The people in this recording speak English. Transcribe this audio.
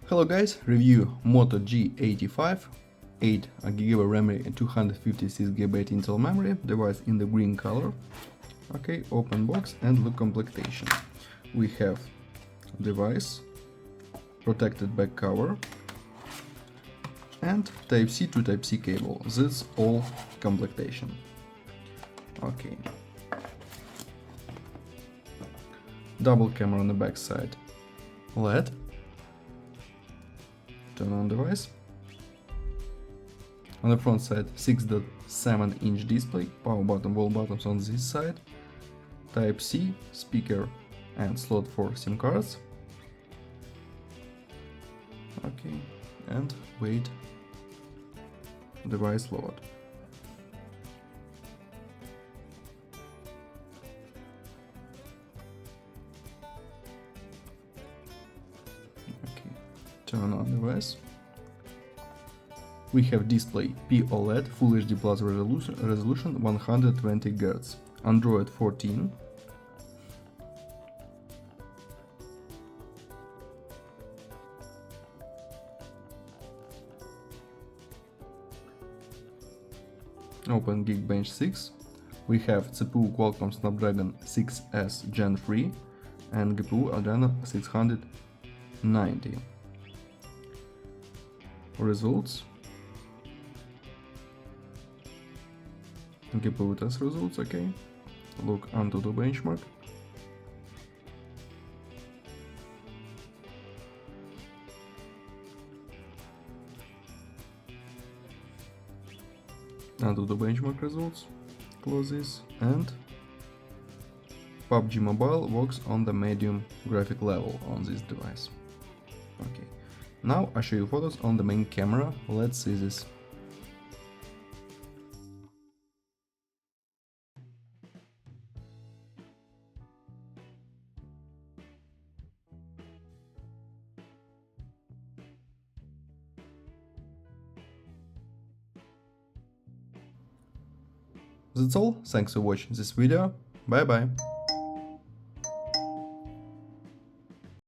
Hello guys, review Moto G85, 8GB RAM and 256GB internal memory, device in the green color. Okay, open box and look complementation. We have device, protected back cover, and Type-C to Type-C cable. That's all complementation. Okay. Double camera on the back side. LED. Turn on device. On the front side, 6.7-inch display, power button, wall buttons on this side, Type-C, speaker and slot for SIM cards. Okay, and wait, device load. Okay, turn on device. We have display POLED Full HD Plus resolution 120 Hz, Android 14, open Geekbench 6. We have CPU Qualcomm Snapdragon 6S Gen 3 and GPU Adreno 690. Results. GPU test results, okay. Look onto the benchmark. Onto the benchmark results. Close this, and PUBG Mobile works on the medium graphic level on this device. Okay. Now I show you photos on the main camera. Let's see this. That's all, thanks for watching this video, bye bye.